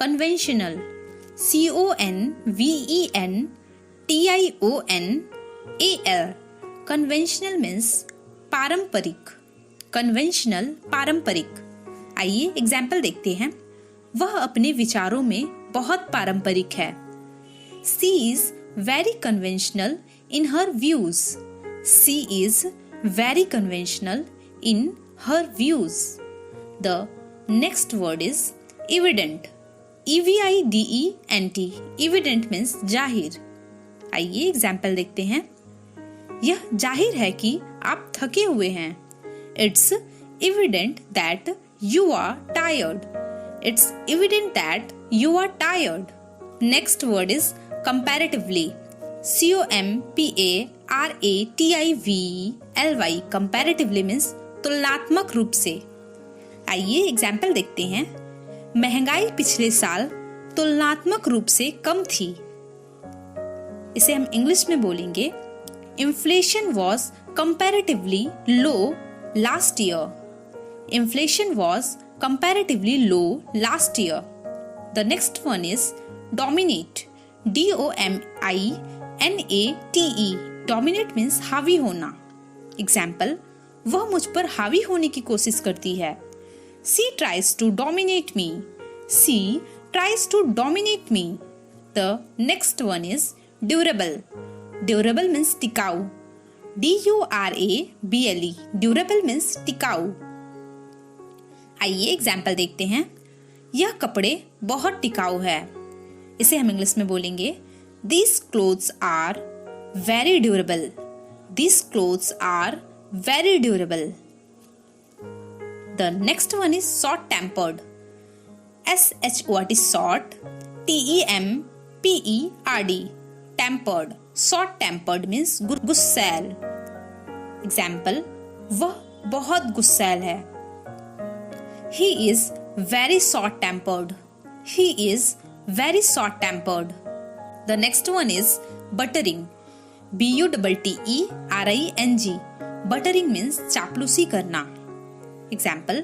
conventional, conventional, conventional means पारंपरिक, conventional पारंपरिक। आइए एग्जाम्पल देखते हैं। वह अपने विचारों में बहुत पारंपरिक है। She is very conventional in her views. She is very conventional in her views. The next word is evident. EVIDENT. Evident means जाहिर। आइए एग्जाम्पल देखते हैं। यह जाहिर है कि आप थके हुए हैं। It's evident that you are tired. It's evident that you are tired. Next word is comparatively. COMPARATIVLY. Comparatively means तुलनात्मक रूप से। आइए एग्जाम्पल देखते हैं। महंगाई पिछले साल तुलनात्मक रूप से कम थी। इसे हम इंग्लिश में बोलेंगे Inflation was comparatively low last year. Inflation was comparatively low last year. The next one is dominate. DOMINATE. Dominate means हावी होना। Example, वह मुझ पर हावी होने की कोशिश करती है। She tries to dominate me. She tries to dominate me. The next one is durable. Durable means टिकाऊ। DURABLE. Durable means टिकाऊ। आइए एग्जाम्पल देखते हैं। यह कपड़े बहुत टिकाऊ है। इसे हम इंग्लिश में बोलेंगे These clothes are very durable. These clothes are very durable. The next one is short-tempered. SHORT is short. TEMPERD. Tempered. Short-tempered means गुस्सैल। Example, वह बहुत गुस्सैल है। He is very short-tempered. He is very short-tempered. The next one is buttering. BUTTERING. Buttering means चापलूसी करना। Example,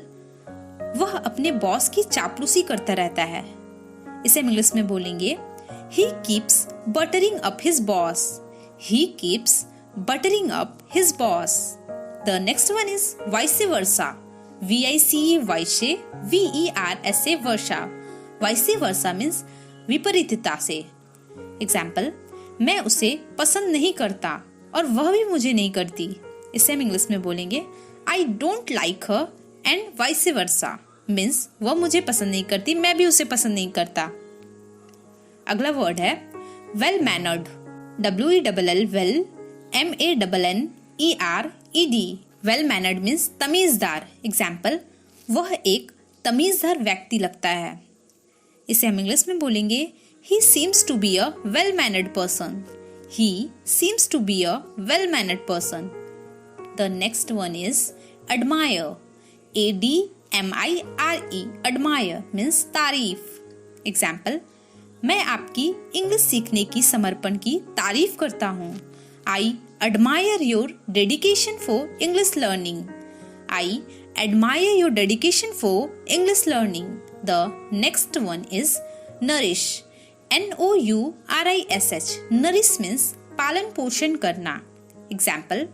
वह अपने boss की चापलूसी करता रहता है। इसे हम इंग्लिश में बोलेंगे He keeps buttering up his boss. He keeps buttering up his boss. The next one is vice versa. VICE vice, VERSA versa. Vice versa means विपरीतता से। Example, मैं उसे पसंद नहीं करता और वह भी मुझे नहीं करती। इसे हम इंग्लिश में बोलेंगे I don't like her and vice versa means वह मुझे पसंद नहीं करती, मैं भी उसे पसंद नहीं करता। अगला वर्ड है well mannered. WELL well MANNERED। Well mannered means तमीजदार। एग्जाम्पल, वह एक तमीजदार व्यक्ति लगता है। इसे हम इंग्लिश में बोलेंगे He seems to be a well-mannered person. He seems to be a well-mannered person. The next one is admire. ADMIRE. Admire means तारीफ। Example, मैं आपकी इंग्लिश सीखने की समर्पण की तारीफ करता हूँ। I admire your dedication for English learning. I admire your dedication for English learning. The next one is nourish. NOURISH. Nourish means पालन पोषण करना। Example,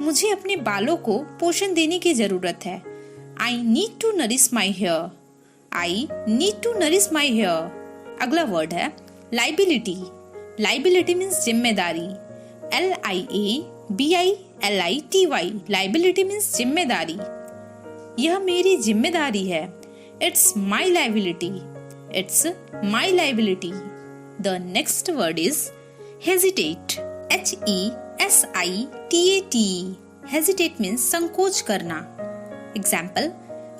मुझे अपने बालों को पोषण देने की जरूरत है। I need to nourish my hair. I need to nourish my hair. अगला वर्ड है liability. Liability means जिम्मेदारी। LIABILITY. Liability means जिम्मेदारी। यह मेरी जिम्मेदारी है। It's my liability. It's my liability. The next word is hesitate. HESITATE. Hesitate means संकोच करना। Example,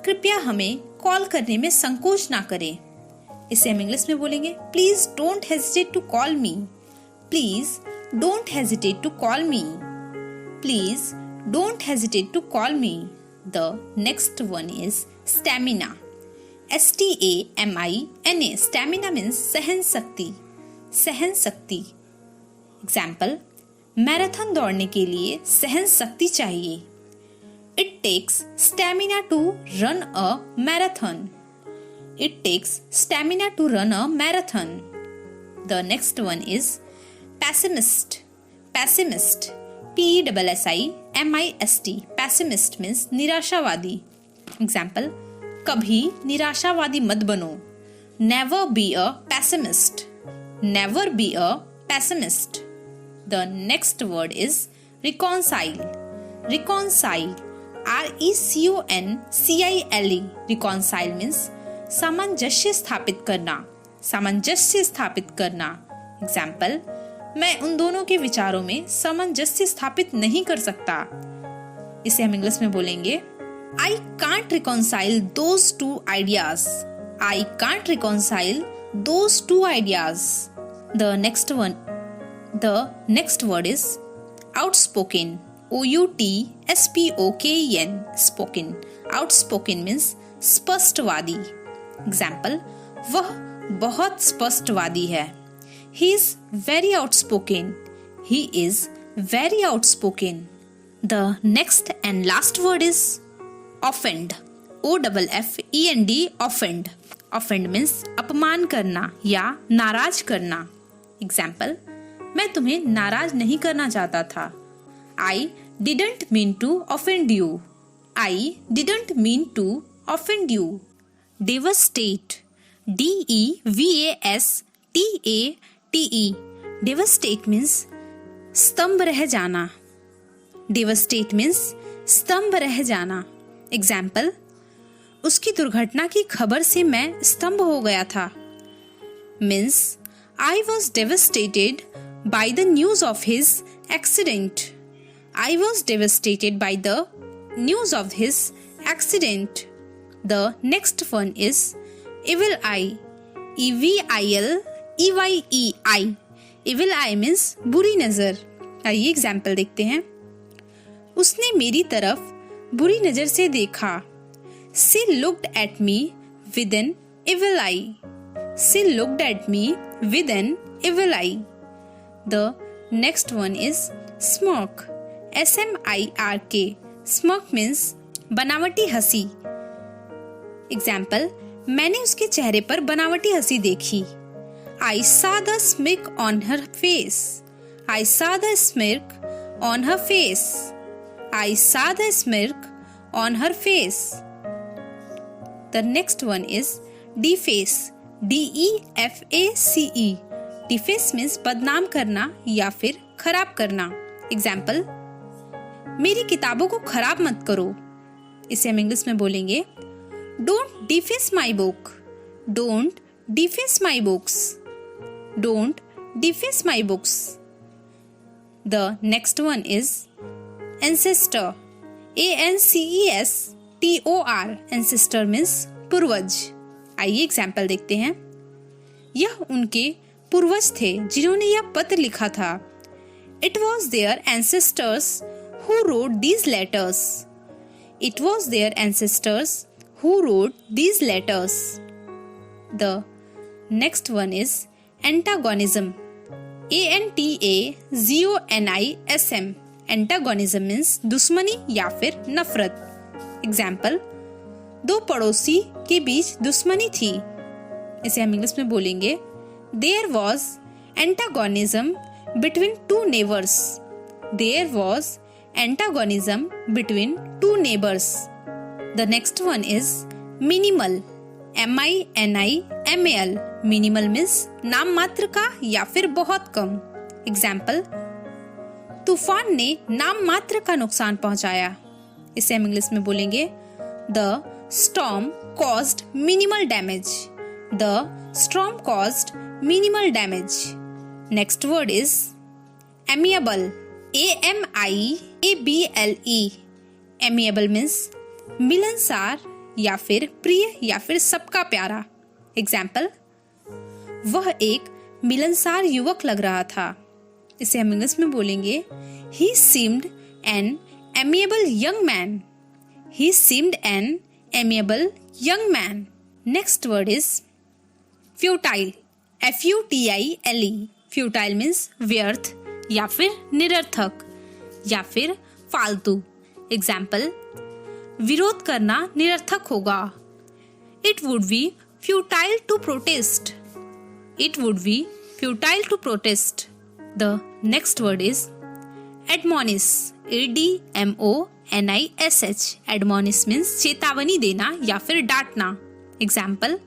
कृपया हमें कॉल करने में संकोच ना करें। इसे हम इंग्लिश में बोलेंगे Please don't hesitate to call me. Please don't hesitate to call me. Please don't hesitate to call me. The next one is stamina. STAMINA. Stamina means सहन शक्ति। सहन शक्ति। Example, मैराथन दौड़ने के लिए सहन शक्ति चाहिए। It takes stamina to run a marathon. It takes stamina to run a marathon. The next one is pessimist. Pessimist. Pessimist. Pessimist means निराशावादी. Example, कभी निराशावादी मत बनो. Never be a pessimist. Never be a pessimist. The next word is reconcile. Reconcile. RECONCILE. Reconcile means सामंजस्य स्थापित करना. सामंजस्य स्थापित करना. Example, मैं उन दोनों के विचारों में सामंजस्य स्थापित नहीं कर सकता. इसे हम इंग्लिश में बोलेंगे I can't reconcile those two ideas. I can't reconcile those two ideas. The next word is outspoken. OUTSPOKEN. Spoken. Outspoken means स्पष्टवादी. Example, वह बहुत स्पष्टवादी है. He is very outspoken. He is very outspoken. The next and last word is offend. OFFEND. Offend. Offend means अपमान करना या नाराज करना. Example, मैं तुम्हें नाराज नहीं करना चाहता था. I didn't mean to offend you. I didn't mean to offend you. Devastate. DEVASTATE. Devastate means स्तंभ रह जाना. Devastate means स्तंभ रह जाना. Example, उसकी दुर्घटना की खबर से मैं स्तंभ हो गया था. Means I was devastated by the news of his accident. I was devastated by the news of his accident. The next one is evil eye. EVILEYEI. Evil eye means बुरी नजर. आइए एग्जाम्पल देखते हैं. उसने मेरी तरफ बुरी नजर से देखा. She looked at me with an evil eye. She looked at me with an evil eye. The next one is smirk. SMIRK. Smirk means बनावटी हंसी. Example, मैंने उसके चेहरे पर बनावटी हंसी देखी. I saw the smirk on her face. I saw the smirk on her face. I saw the smirk on her face. The next one is deface. DEFACE. Deface means बदनाम करना या फिर खराब करना. Example, मेरी किताबों को खराब मत करो. इसे हम इंग्लिश में बोलेंगे Don't deface my book. Don't deface my books. Don't deface my books. The next one is ancestor. ANCESTOR. Ancestor means पूर्वज. आइए एग्जाम्पल देखते हैं. यह उनके पूर्वज थे जिन्होंने यह पत्र लिखा था. It was their ancestors who wrote these letters. It was their ancestors who wrote these letters. The next one is antagonism. ANTAGONISM. Antagonism means दुश्मनी या फिर नफरत. Example, दो पड़ोसी के बीच दुश्मनी थी. इसे हम इंग्लिश में बोलेंगे There was antagonism between two neighbors. There was antagonism between two neighbors. The next one is minimal. MINIMAL. Minimal means नाम मात्र का या फिर बहुत कम. Example, तूफान ने नाम मात्र का नुकसान पहुंचाया. इसे हम इंग्लिश में बोलेंगे The storm caused minimal damage. The storm caused minimal damage. Next word is amiable. AMIABLE. Amiable means मिलनसार या फिर प्रिय या फिर सबका प्यारा. Example, वह एक मिलनसार युवक लग रहा था. इसे हम इंग्लिश में बोलेंगे He seemed an amiable young man. He seemed an amiable young man. Next word is futile. FUTILE. Futile means व्यर्थ या फिर निरर्थक या फिर फालतू. Example, विरोध करना निरर्थक होगा. It would be futile to protest. It would be futile to protest. The next word is admonish. ADMONISH. Admonish means चेतावनी देना या फिर डांटना. Example,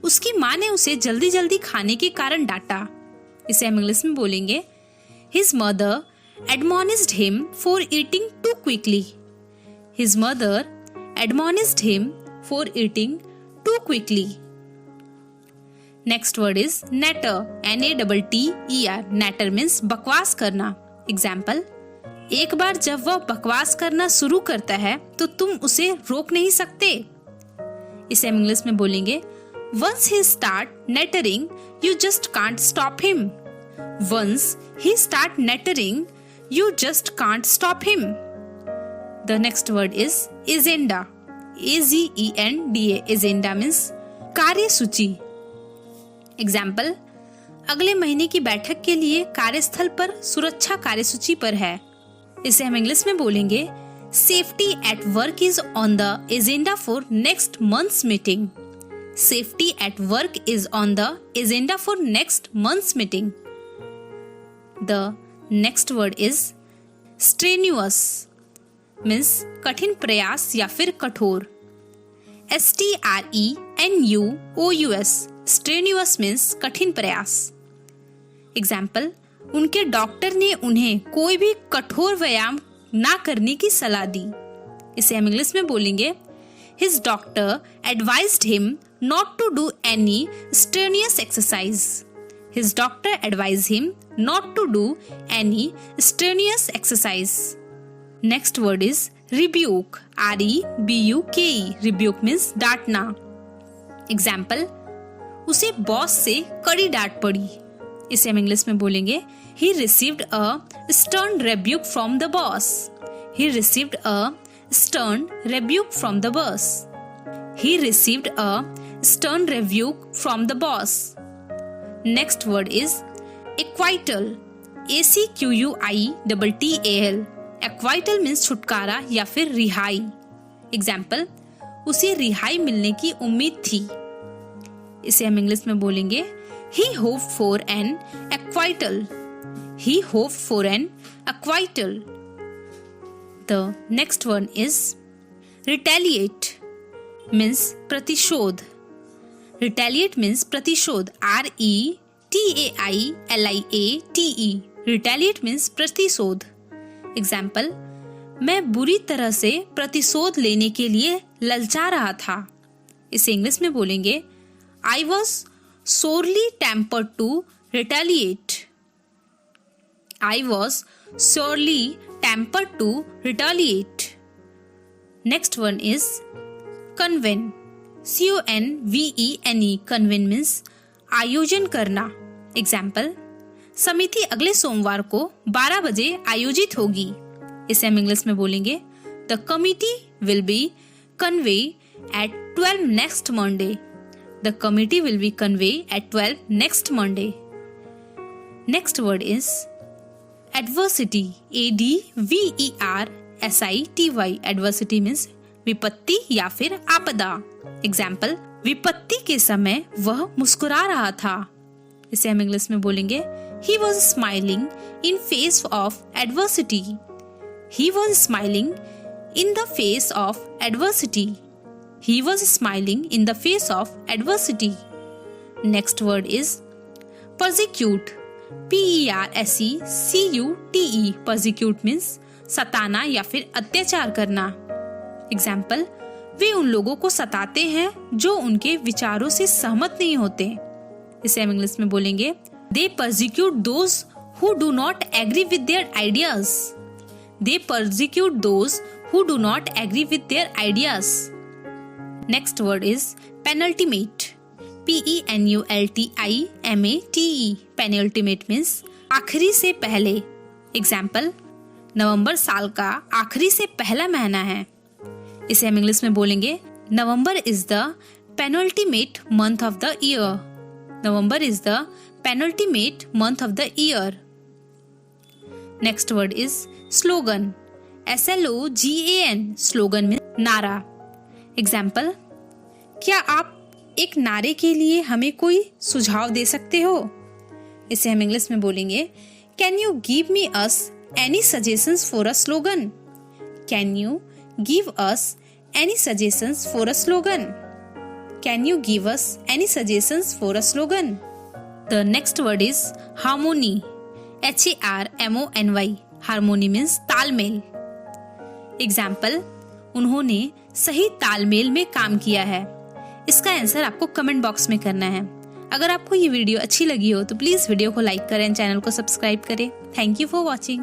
उसकी माँ ने उसे जल्दी जल्दी खाने के कारण डांटा. इसे हम इंग्लिश में बोलेंगे His mother admonished him for eating too quickly. His mother admonished him for eating too quickly. Next word is natter. NATTER. Natter means बकवास करना. Example, एक बार जब वह बकवास करना शुरू करता है तो तुम उसे रोक नहीं सकते. इसे हम इंग्लिश में बोलेंगे Once he start nattering, you just can't stop him. Once he start nattering, you just can't stop him. The next word is agenda. AGENDA. Agenda means कार्यसूची. Example, अगले महीने की बैठक के लिए कार्यस्थल पर सुरक्षा कार्यसूची पर है. इसे हम इंग्लिश में बोलेंगे Safety at work is on the agenda for next month's meeting. Safety at work is on the agenda for next month's meeting. The next word is strenuous. Means कठिन प्रयास या फिर कठोर. STRENUOUS. Strenuous means कठिन प्रयास. Example, उनके doctor ने उन्हें कोई भी कठोर व्यायाम ना करने की सलाह दी. इसे हम इंग्लिश में बोलेंगे His doctor advised him not to do any strenuous exercise. His doctor advised him not to do any strenuous exercise. Next word is rebuke. REBUKE. Rebuke means डांटना. Example, उसे बॉस से कड़ी डांट पड़ी. इसे हम इंग्लिश में बोलेंगे He received a stern rebuke from the boss. He received a stern rebuke from the boss. He received a stern rebuke from the boss. Next word is acquittal. ACQUITTAL. Acquittal means छुटकारा या फिर रिहाई. Example, उसे रिहाई मिलने की उम्मीद थी. इसे हम इंग्लिश में बोलेंगे He hoped for an acquittal. He hoped for an acquittal. The next one is retaliate. Means प्रतिशोध. Retaliate means प्रतिशोध. RETAILIATE. Retaliate means प्रतिशोध. Example, मैं बुरी तरह से प्रतिशोध लेने के लिए ललचा रहा था. इसे इंग्लिश में बोलेंगे I was sorely tempted to retaliate. I was sorely tempted to retaliate. Next one is convene. CONVENE. Convene means आयोजन करना. Example, समिति अगले सोमवार को 12 बजे आयोजित होगी. इसे हम इंग्लिश में बोलेंगे The committee will be convened at 12 next Monday. The committee will be convened at 12 next Monday. Next word is adversity. ADVERSITY. Adversity means विपत्ति या फिर आपदा. Example, विपत्ति के समय वह मुस्कुरा रहा था. इसे हम इंग्लिश में बोलेंगे He was smiling in face of adversity. He was smiling in the face of adversity. He was smiling in the face of adversity. Next word is persecute. PERSECUTE. Persecute means सताना या फिर अत्याचार करना. Example, वे उन लोगों को सताते हैं जो उनके विचारों से सहमत नहीं होते. इसे हम इंग्लिश में बोलेंगे They persecute those who do not agree with their ideas. They persecute those who do not agree with their ideas. Next word is penultimate. PENULTIMATE. Penultimate means आखिरी से पहले. Example, नवंबर साल का आखिरी से पहला महीना है. इसे हम इंग्लिश में बोलेंगे नवंबर is the penultimate month of the year. November is the penultimate month of the year. Next word is slogan. SLOGAN. Slogan means नारा. Example, क्या आप एक नारे के लिए हमें कोई सुझाव दे सकते हो? इसे हम इंग्लिश में बोलेंगे, can you give me us any suggestions for a slogan? Can you give us any suggestions for a slogan? Can you give us any suggestions for a slogan? The next word is harmony, HARMONY. Harmony means तालमेल. Example, उन्होंने सही तालमेल में काम किया है. इसका answer आपको कमेंट बॉक्स में करना है. अगर आपको ये वीडियो अच्छी लगी हो तो प्लीज वीडियो को लाइक करें, चैनल को सब्सक्राइब करें. Thank you for watching.